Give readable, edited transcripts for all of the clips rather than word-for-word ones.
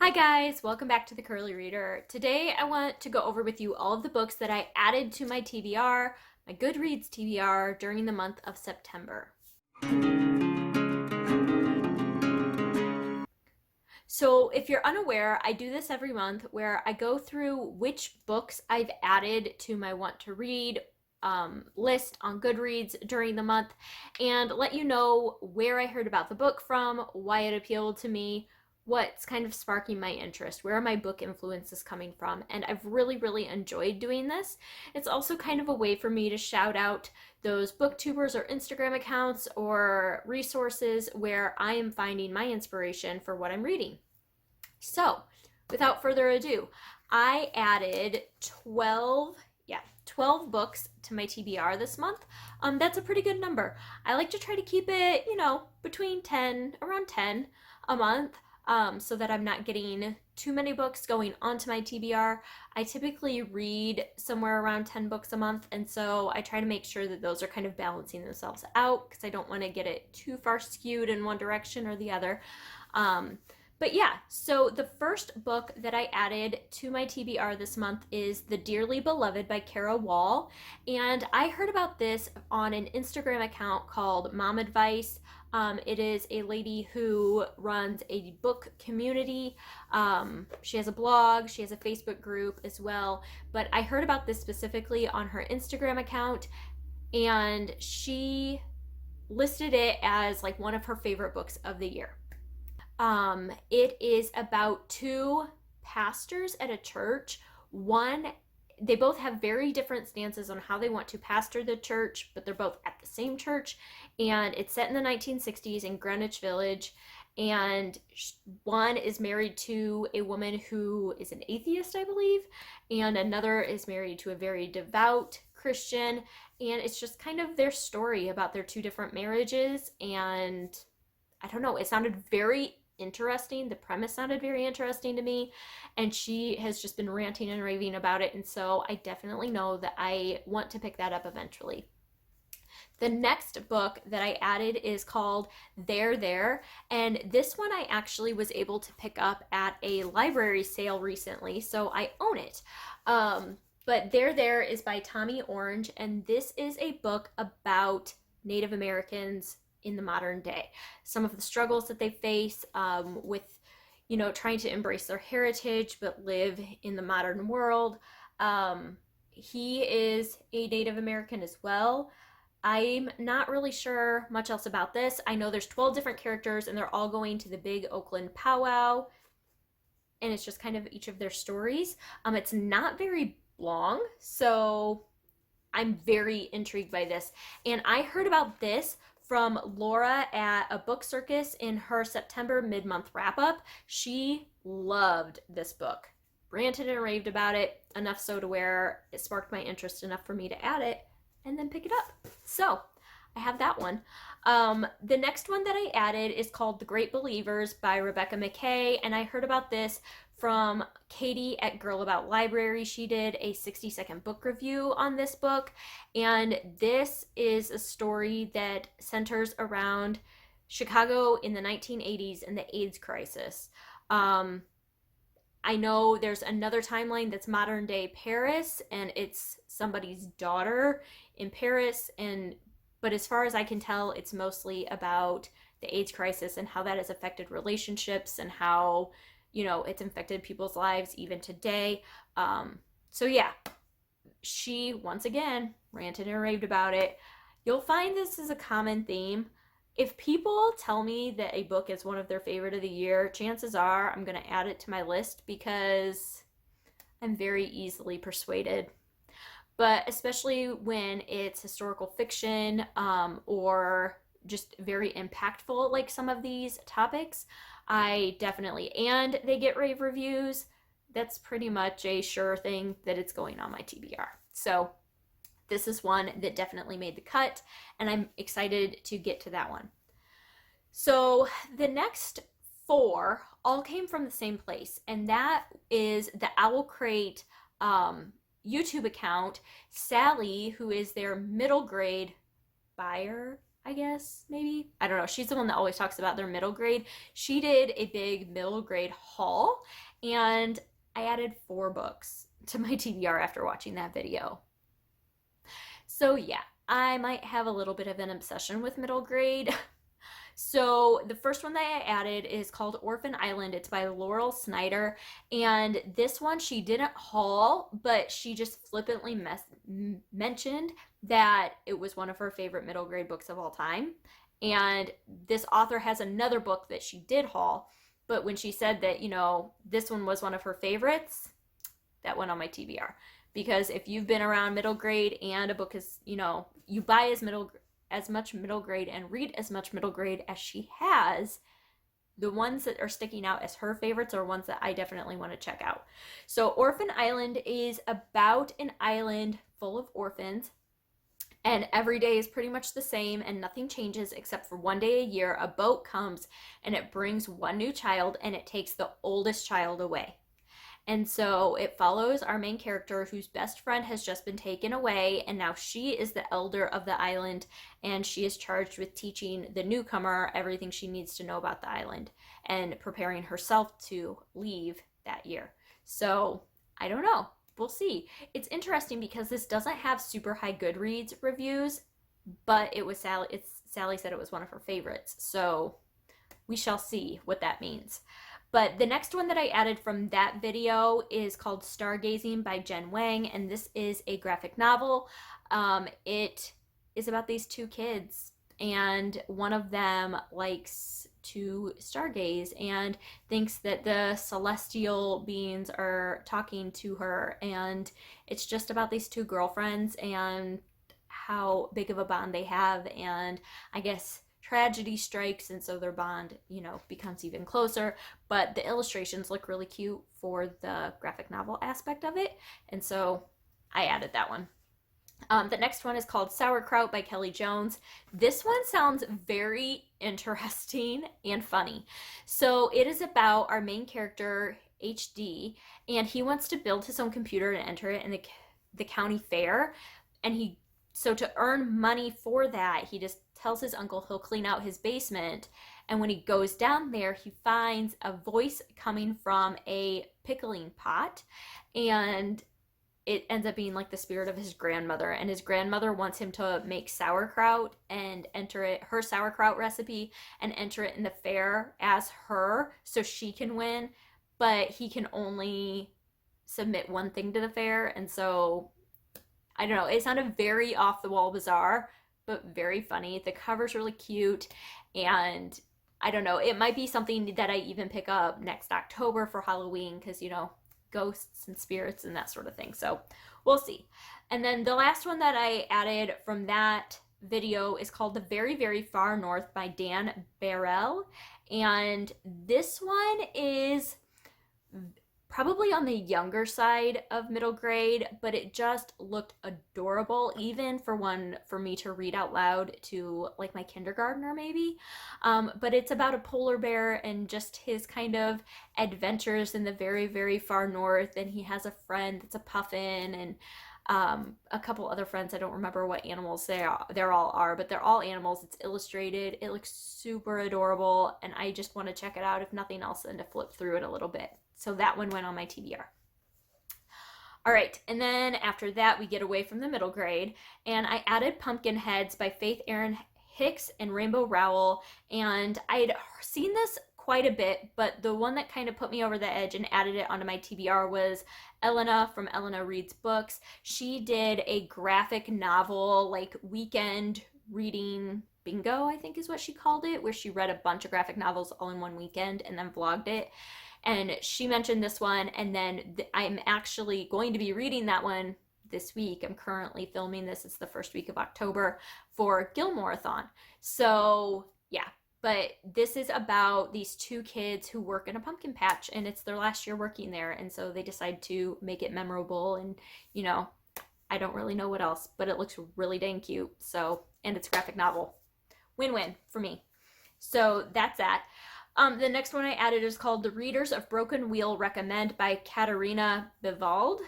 Hi guys, welcome back to the Curly Reader. Today I want to go over with you all of the books that I added to my TBR, my Goodreads TBR, during the month of September. So if you're unaware, I do this every month where I go through which books I've added to my want to read list on Goodreads during the month and let you know where I heard about the book from, why it appealed to me, what's kind of sparking my interest, where are my book influences coming from, and I've really enjoyed doing this. It's also kind of a way for me to shout out those booktubers or Instagram accounts or resources where I am finding my inspiration for what I'm reading. So, without further ado, I added 12 books to my TBR this month. That's a pretty good number. I like to try to keep it, between 10, around 10 a month, so that I'm not getting too many books going onto my TBR. I typically read somewhere around 10 books a month, and so I try to make sure that those are kind of balancing themselves out because I don't want to get it too far skewed in one direction or the other. But yeah, so the first book that I added to my TBR this month is The Dearly Beloved by Kara Wall. And I heard about this on an Instagram account called Mom Advice. It is a lady who runs a book community. She has a blog, she has a Facebook group as well. But I heard about this specifically on her Instagram account, and she listed it as like one of her favorite books of the year. It is about two pastors at a church. They both have very different stances on how they want to pastor the church, but they're both at the same church. And it's set in the 1960s in Greenwich Village. And one is married to a woman who is an atheist, I believe, and another is married to a very devout Christian. And it's just kind of their story about their two different marriages. And I don't know, it sounded very interesting. The premise sounded very interesting to me, and she has just been ranting and raving about it, and so I definitely know that I want to pick that up eventually. The next book that I added is called Theyre There, and this one I actually was able to pick up at a library sale recently, so I own it. But Theyre There is by Tommy Orange, and this is a book about Native Americans in the modern day. Some of the struggles that they face with, trying to embrace their heritage but live in the modern world. He is a Native American as well. I'm not really sure much else about this. I know there's 12 different characters and they're all going to the big Oakland powwow, and it's just kind of each of their stories. It's not very long, so I'm very intrigued by this. And I heard about this from Laura at a book circus in her September mid-month wrap-up. She loved this book, ranted and raved about it, enough so to where it sparked my interest enough for me to add it and then pick it up. So I have that one. The next one that I added is called The Great Believers by Rebecca McKay, and I heard about this from Katie at Girl About Library. She did a 60-second book review on this book, and this is a story that centers around Chicago in the 1980s and the AIDS crisis. I know there's another timeline that's modern day Paris, and it's somebody's daughter in Paris, but as far as I can tell, it's mostly about the AIDS crisis and how that has affected relationships and how, it's infected people's lives even today. So yeah, she once again ranted and raved about it. You'll find this is a common theme. If people tell me that a book is one of their favorite of the year, chances are I'm going to add it to my list because I'm very easily persuaded. But especially when it's historical fiction or just very impactful, like some of these topics, I definitely, and they get rave reviews, that's pretty much a sure thing that it's going on my TBR. So this is one that definitely made the cut, and I'm excited to get to that one. So the next four all came from the same place, and that is the Owl Crate YouTube account. Sally, who is their middle grade buyer, I guess, maybe. I don't know. She's the one that always talks about their middle grade. She did a big middle grade haul, and I added 4 books to my TBR after watching that video. So yeah, I might have a little bit of an obsession with middle grade. So the first one that I added is called Orphan Island. It's by Laurel Snyder. And this one she didn't haul, but she just flippantly mentioned that it was one of her favorite middle grade books of all time. And this author has another book that she did haul, but when she said that, this one was one of her favorites, that went on my TBR. Because if you've been around middle grade and a book is, you buy as much middle grade and read as much middle grade as she has, the ones that are sticking out as her favorites are ones that I definitely want to check out. So Orphan Island is about an island full of orphans, and every day is pretty much the same and nothing changes except for one day a year a boat comes and it brings one new child and it takes the oldest child away. And so it follows our main character whose best friend has just been taken away, and now she is the elder of the island, and she is charged with teaching the newcomer everything she needs to know about the island and preparing herself to leave that year. So I don't know. We'll see. It's interesting because this doesn't have super high Goodreads reviews, but Sally said it was one of her favorites. So we shall see what that means. But the next one that I added from that video is called Stargazing by Jen Wang, and this is a graphic novel. It is about these 2 kids, and one of them likes to stargaze and thinks that the celestial beings are talking to her, and it's just about these 2 girlfriends and how big of a bond they have, and I guess tragedy strikes, and so their bond, becomes even closer. But the illustrations look really cute for the graphic novel aspect of it, and so I added that one. The next one is called Sauerkraut by Kelly Jones. This one sounds very interesting and funny. So it is about our main character, HD, and he wants to build his own computer and enter it in the county fair. And so to earn money for that, he just tells his uncle he'll clean out his basement. And when he goes down there, he finds a voice coming from a pickling pot. And it ends up being like the spirit of his grandmother. And his grandmother wants him to make sauerkraut and enter it, her sauerkraut recipe, and enter it in the fair as her so she can win. But he can only submit one thing to the fair. And so, I don't know, it sounded very off the wall bizarre, but very funny. The cover's really cute, and I don't know, it might be something that I even pick up next October for Halloween because, ghosts and spirits and that sort of thing. So we'll see. And then the last one that I added from that video is called The Very, Very Far North by Dan Barrell. And this one is probably on the younger side of middle grade, but it just looked adorable, even for me to read out loud to like my kindergartner maybe. But it's about a polar bear and just his kind of adventures in the very, very far north, and he has a friend that's a puffin, and a couple other friends. I don't remember what animals they're all are, but they're all animals. It's illustrated. It looks super adorable, and I just want to check it out, if nothing else, and to flip through it a little bit. So that one went on my TBR. All right, and then after that, we get away from the middle grade, and I added Pumpkin Heads by Faith Erin Hicks and Rainbow Rowell, and I'd seen this quite a bit, but the one that kind of put me over the edge and added it onto my TBR was Elena from Elena Reads Books. She did a graphic novel, like weekend reading bingo, I think is what she called it, where she read a bunch of graphic novels all in one weekend and then vlogged it. And she mentioned this one, and then I'm actually going to be reading that one this week. I'm currently filming this. It's the first week of October for Gilmoreathon. So yeah, but this is about these 2 kids who work in a pumpkin patch, and it's their last year working there, and so they decide to make it memorable, and I don't really know what else, but it looks really dang cute. So, and it's a graphic novel. Win-win for me. So that's that. The next one I added is called The Readers of Broken Wheel Recommend by Katarina Bivald.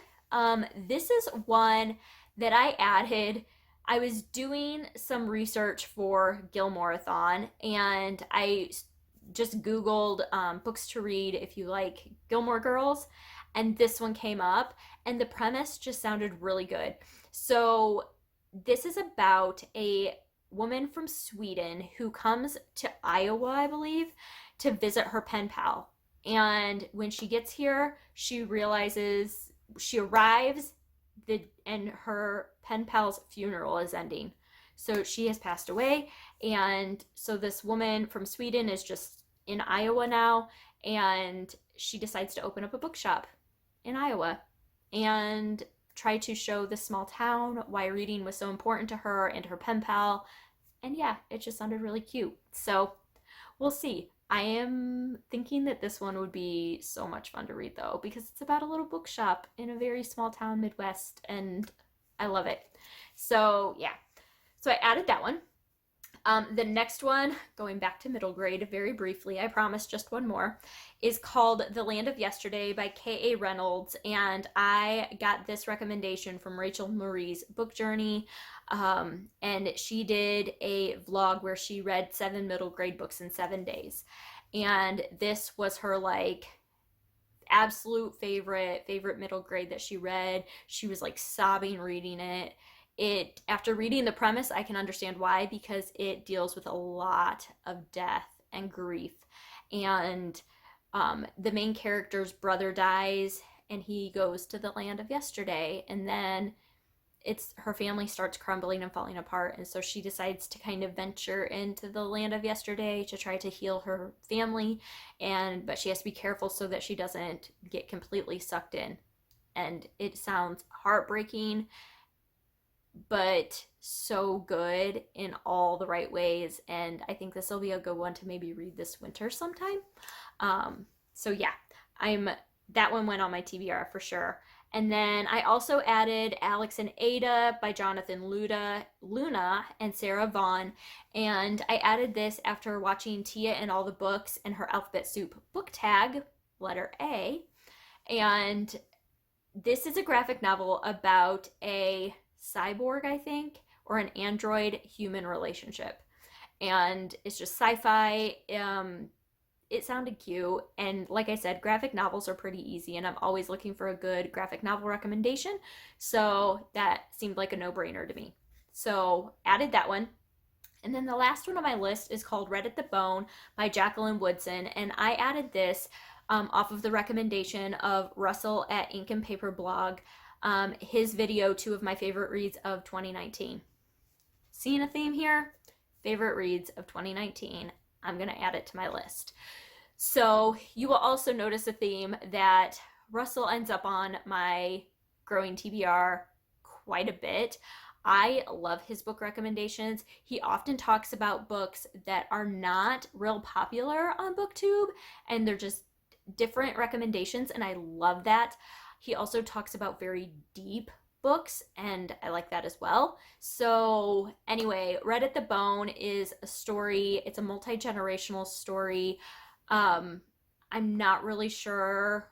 This is one that I added. I was doing some research for Gilmoreathon, and I just Googled books to read if you like Gilmore Girls, and this one came up, and the premise just sounded really good. So, this is about a woman from Sweden who comes to Iowa, I believe, to visit her pen pal. And when she gets here, she realizes she arrives and her pen pal's funeral is ending. So she has passed away, and so this woman from Sweden is just in Iowa now, and she decides to open up a bookshop in Iowa and try to show this small town why reading was so important to her and her pen pal. And yeah, it just sounded really cute. So we'll see. I am thinking that this one would be so much fun to read though, because it's about a little bookshop in a very small town Midwest, and I love it. So yeah, so I added that one. The next one, going back to middle grade very briefly, I promise just one more, is called The Land of Yesterday by K.A. Reynolds. And I got this recommendation from Rachel Marie's book journey. And she did a vlog where she read 7 middle grade books in 7 days. And this was her like absolute favorite middle grade that she read. She was like sobbing reading it. After reading the premise, I can understand why, because it deals with a lot of death and grief. And the main character's brother dies, and he goes to the land of yesterday, and then her family starts crumbling and falling apart, and so she decides to kind of venture into the land of yesterday to try to heal her family, but she has to be careful so that she doesn't get completely sucked in. And it sounds heartbreaking, but so good in all the right ways, and I think this will be a good one to maybe read this winter sometime. So yeah, that one went on my TBR for sure. And then I also added Alex and Ada by Jonathan Luna and Sarah Vaughn, and I added this after watching Tia and All the Books and her Alphabet Soup book tag, letter A. And this is a graphic novel about a cyborg, I think, or an android human relationship. And it's just sci-fi. It sounded cute. And like I said, graphic novels are pretty easy, and I'm always looking for a good graphic novel recommendation. So that seemed like a no-brainer to me. So added that one. And then the last one on my list is called Red at the Bone by Jacqueline Woodson. And I added this off of the recommendation of Russell at Ink and Paper blog. His video, 2 of my favorite reads of 2019. Seeing a theme here? Favorite reads of 2019. I'm going to add it to my list. So you will also notice a theme that Russell ends up on my Growing TBR quite a bit. I love his book recommendations. He often talks about books that are not real popular on BookTube, and they're just different recommendations, and I love that. He also talks about very deep books, and I like that as well. So anyway, Red at the Bone is a story. It's a multi-generational story. I'm not really sure.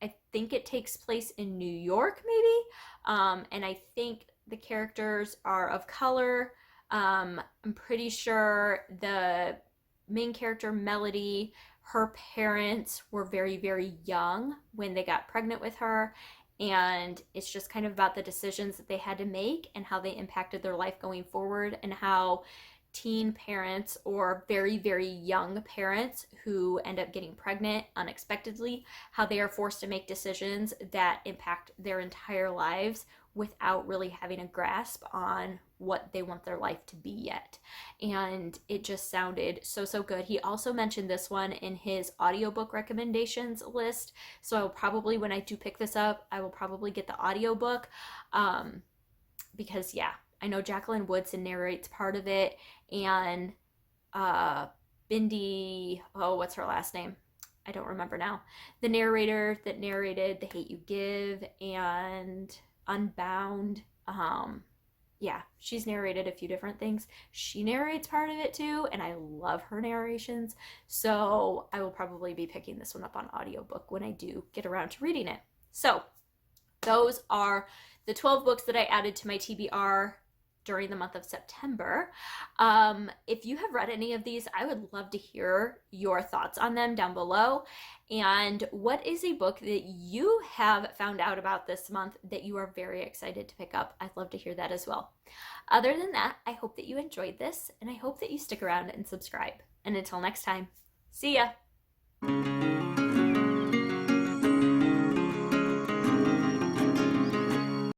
I think it takes place in New York, maybe. And I think the characters are of color. I'm pretty sure the main character, Melody, her parents were very, very young when they got pregnant with her. And it's just kind of about the decisions that they had to make and how they impacted their life going forward, and how teen parents or very, very young parents who end up getting pregnant unexpectedly, how they are forced to make decisions that impact their entire lives without really having a grasp on what they want their life to be yet. And it just sounded so, so good. He also mentioned this one in his audiobook recommendations list. So I'll probably, when I do pick this up, I will probably get the audiobook. Because yeah, I know Jacqueline Woodson narrates part of it, and Bindi, what's her last name? I don't remember now. The narrator that narrated The Hate You Give and Unbound. Yeah, she's narrated a few different things. She narrates part of it too, and I love her narrations. So I will probably be picking this one up on audiobook when I do get around to reading it. So those are the 12 books that I added to my TBR during the month of September. If you have read any of these, I would love to hear your thoughts on them down below. And what is a book that you have found out about this month that you are very excited to pick up? I'd love to hear that as well. Other than that, I hope that you enjoyed this, and I hope that you stick around and subscribe. And until next time, see ya!